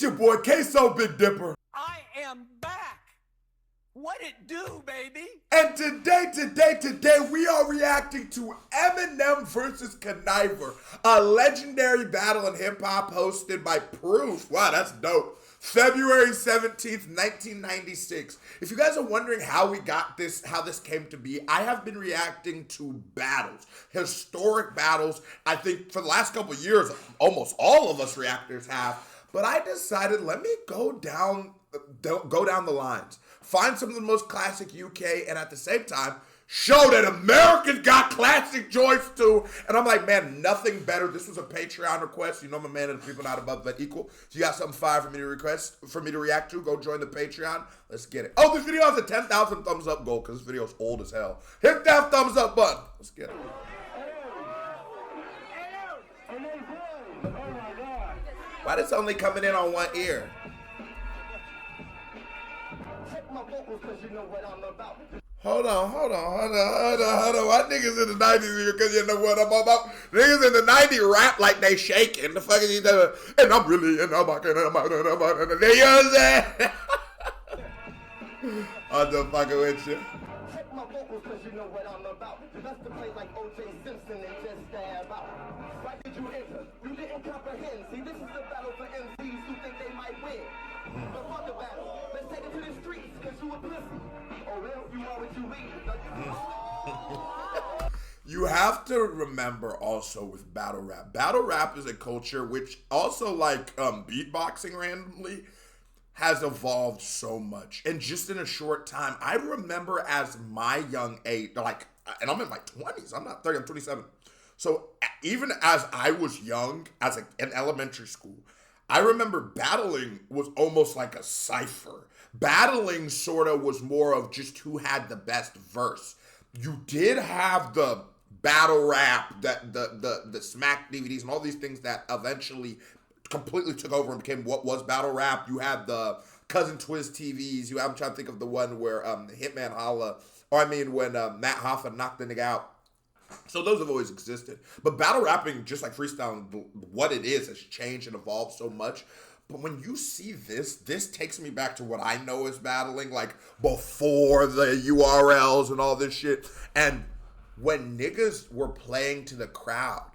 It's your boy Queso Big Dipper. I am back. What it do, baby? And today, we are reacting to Eminem versus Kuniva, a legendary battle in hip-hop hosted by Proof. Wow, that's dope. February 17th, 1996. If you guys are wondering how we got this, how this came to be, I have been reacting to battles, historic battles. I think for the last couple of years, almost all of us reactors have. But I decided, let me go down the lines, find some of the most classic UK, and at the same time, show that Americans got classic joints too. And I'm like, man, nothing better. This was a Patreon request. You know, my man and the people not above but equal. If you got something fire for me to react to, go join the Patreon. Let's get it. Oh, this video has a 10,000 thumbs up goal because this video is old as hell. Hit that thumbs up button. Let's get it. Why is this only coming in on one ear? Hold on. Why niggas in the 90s here? Because you know what I'm about. Niggas in the 90s rap like they shaking. The fuck is he doing? And I'm really in the market. You know what I'm saying? I'm just fucking with you. Check my vocals because you know what I'm about. The best to play like O.J. Simpson and just stab out. Why did you enter? You didn't comprehend. See, this is the battle for MCs who think they might win. But fuck the battle. Let's take it to the streets because you a pussy. Oh, well, you are what you eat. You have to remember also with battle rap. Battle rap is a culture which also like beatboxing randomly has evolved so much. And just in a short time, I remember as my young age, like, and I'm in my 20s, I'm not 30, I'm 27. So even as I was young, as in elementary school, I remember battling was almost like a cipher. Battling sort of was more of just who had the best verse. You did have the battle rap, that the smack DVDs and all these things that eventually completely took over and became what was battle rap. You had the Cousin Twiz TVs. I'm trying to think of the one where Hitman Holla, when Matt Hoffa knocked the nigga out. So those have always existed. But battle rapping, just like freestyling, what it is has changed and evolved so much. But when you see this takes me back to what I know as battling, like before the URLs and all this shit. And when niggas were playing to the crowd,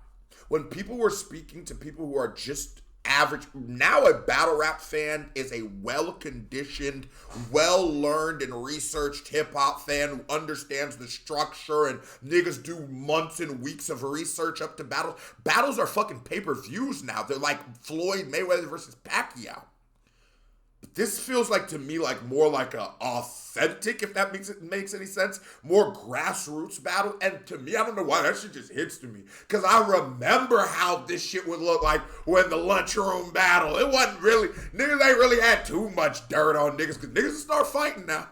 when people were speaking to people who are just average. Now a battle rap fan is a well-conditioned, well-learned and researched hip-hop fan who understands the structure, and niggas do months and weeks of research up to battles. Battles are fucking pay-per-views now. They're like Floyd Mayweather versus Pacquiao. But this feels like to me like more like a authentic, if that makes any sense, more grassroots battle. And to me, I don't know why that shit just hits to me, because I remember how this shit would look like when the lunchroom battle. It wasn't really, niggas ain't really had too much dirt on niggas, because niggas start fighting now.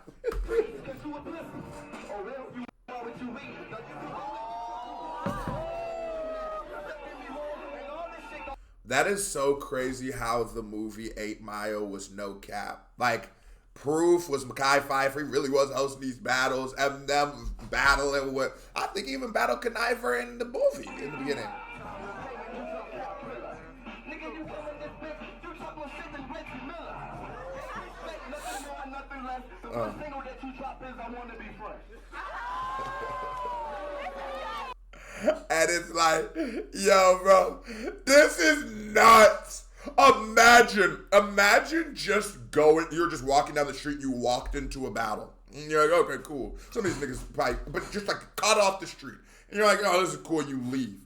That is so crazy how the movie 8 Mile was no cap. Like, Proof was Mekhi Phifer. He really was hosting these battles. Eminem was battling with, I think even battled Kuniva in the movie in the beginning. And it's like, yo, bro, this is nuts. Imagine just going, you're just walking down the street, you walked into a battle. And you're like, okay, cool. Some of these niggas probably, but just like cut off the street. And you're like, oh, this is cool, you leave.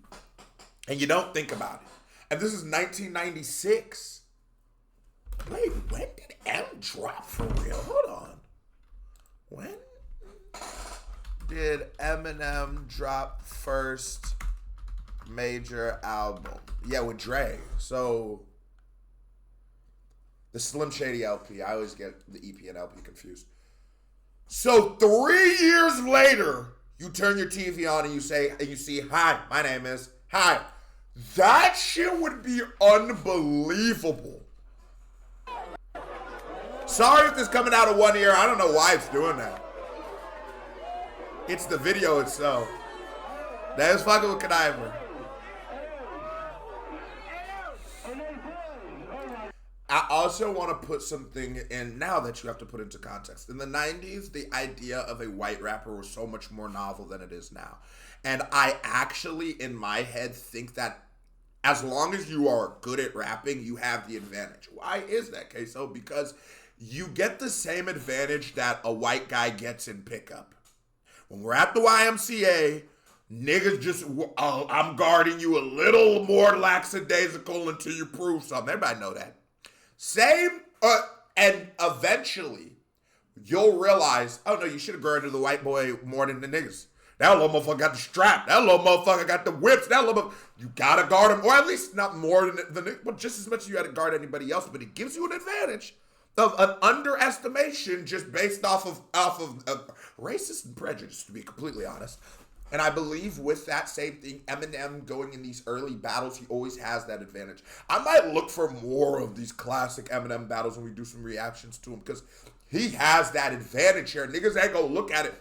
And you don't think about it. And this is 1996. Wait, when did M drop for real? Hold on. When did Eminem drop first major album? Yeah, with Dre. So the Slim Shady LP. I always get the EP and LP confused. So 3 years later, you turn your TV on and you see, hi, my name is, hi. That shit would be unbelievable. Sorry if this is coming out of one ear. I don't know why it's doing that. It's the video itself. That is fucking with Kuniva. I also want to put something in now that you have to put into context. In the 90s, the idea of a white rapper was so much more novel than it is now. And I actually, in my head, think that as long as you are good at rapping, you have the advantage. Why is that, Queso? Because you get the same advantage that a white guy gets in pickup. When we're at the YMCA, niggas just, I'm guarding you a little more lackadaisical until you prove something. Everybody know that. Same, and eventually, you'll realize, oh no, you should have guarded the white boy more than the niggas. That little motherfucker got the strap. That little motherfucker got the whips. That little you gotta guard him, or at least not more than the but just as much as you had to guard anybody else. But it gives you an advantage of an underestimation just based off of racist and prejudice, to be completely honest. And I believe with that same thing, Eminem going in these early battles, he always has that advantage. I might look for more of these classic Eminem battles when we do some reactions to him, because he has that advantage here. Niggas ain't gonna look at it.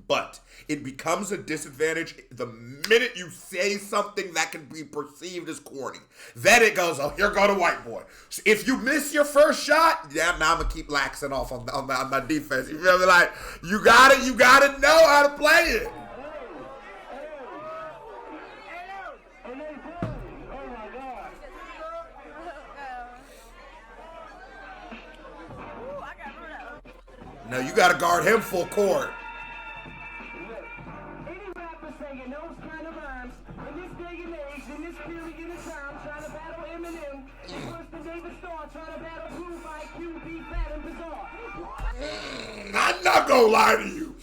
But it becomes a disadvantage the minute you say something that can be perceived as corny. Then it goes, oh, here go the white boy. So if you miss your first shot, yeah, now I'm gonna keep laxing off on my defense. You feel me? Like, you gotta know how to play it. No, you gotta guard him full court. I'm not gonna lie to you.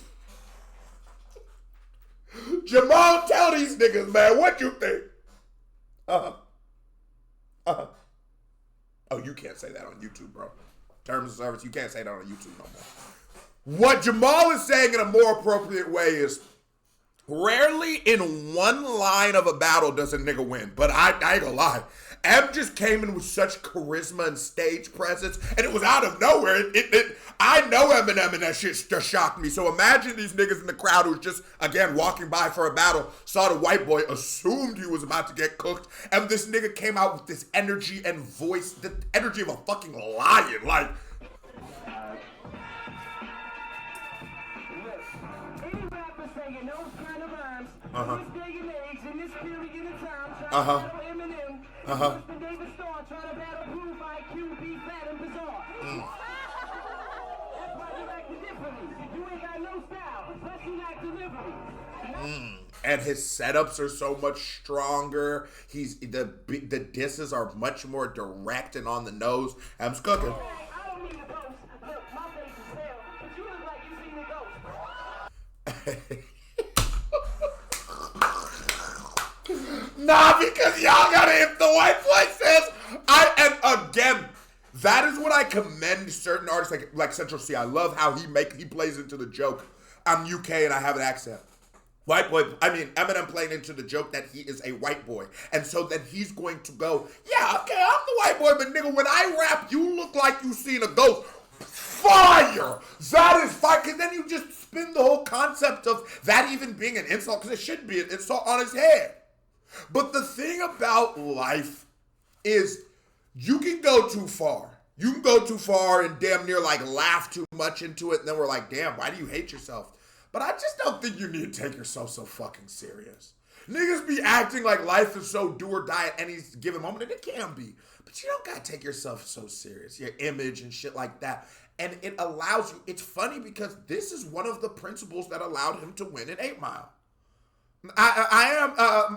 Jamal, tell these niggas, man, what you think? Oh, you can't say that on YouTube, bro. Terms of service, you can't say that on YouTube no more. What Jamal is saying in a more appropriate way is, rarely in one line of a battle does a nigga win. But I ain't gonna lie. M just came in with such charisma and stage presence, and it was out of nowhere. I know Eminem, and that shit just shocked me. So imagine these niggas in the crowd who was just, again, walking by for a battle, saw the white boy, assumed he was about to get cooked, and this nigga came out with this energy and voice, the energy of a fucking lion. Like, And his setups are so much stronger. He's the disses are much more direct and on the nose. I'm cooking. Nah, because y'all gotta, if the white boy says, and again, that is what I commend certain artists like Central C. I love how he plays into the joke. I'm UK and I have an accent. Eminem playing into the joke that he is a white boy. And so then he's going to go, yeah, okay, I'm the white boy, but nigga, when I rap, you look like you seen a ghost. Fire! That is fire. Because then you just spin the whole concept of that even being an insult, because it should be an insult on his head. But the thing about life is you can go too far. You can go too far and damn near like laugh too much into it. And then we're like, damn, why do you hate yourself? But I just don't think you need to take yourself so fucking serious. Niggas be acting like life is so do or die at any given moment, and it can be. But you don't gotta take yourself so serious, your image and shit like that. And it allows you, it's funny because this is one of the principles that allowed him to win at 8 Mile.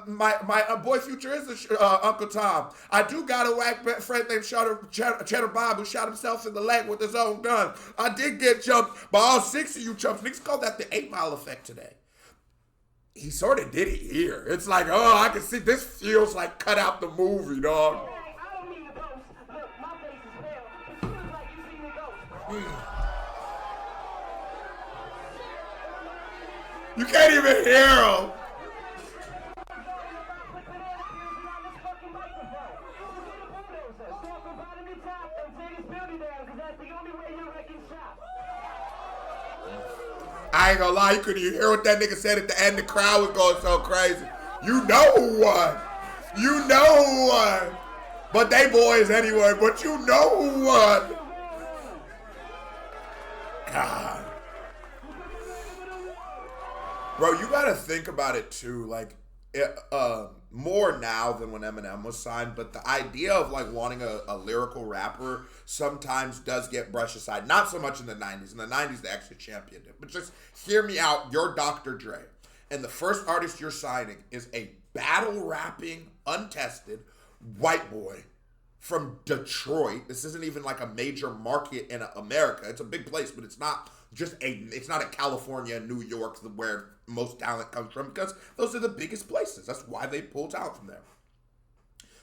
My boy Future is Uncle Tom. I do got a whack friend named Cheddar Bob who shot himself in the leg with his own gun. I did get jumped by all 6 of you chumps. Niggas call that the 8 Mile effect today. He sort of did it here. It's like, oh, I can see this feels like cut out the movie, dog. You can't even hear him. I ain't gonna lie, you couldn't even hear what that nigga said at the end. The crowd was going so crazy. You know who won. You know who won. But they boys anyway. But you know who won. God. Bro, you gotta think about it too. Like, more now than when Eminem was signed, but the idea of like wanting a lyrical rapper sometimes does get brushed aside. Not so much in the 90s. In the 90s, they actually championed it. But just hear me out. You're Dr. Dre. And the first artist you're signing is a battle rapping, untested white boy from Detroit. This isn't even like a major market in America. It's a big place, but it's not a California, New York, where most talent comes from, because those are the biggest places. That's why they pull talent from there.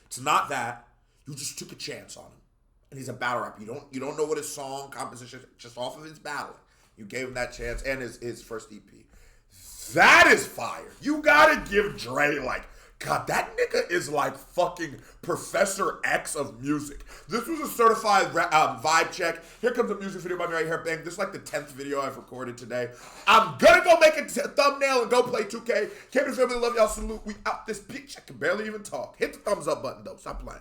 It's not that. You just took a chance on him. And he's a battle rapper. You don't know what his song composition is, just off of his battling. You gave him that chance, and his first EP. That is fire. You gotta give Dre, like, God, that nigga is like fucking Professor X of music. This was a certified vibe check. Here comes a music video by me right here. Bang. This is like the 10th video I've recorded today. I'm gonna go make a thumbnail and go play 2K. Can't be family, love y'all, salute. We out this bitch. I can barely even talk. Hit the thumbs up button though. Stop playing.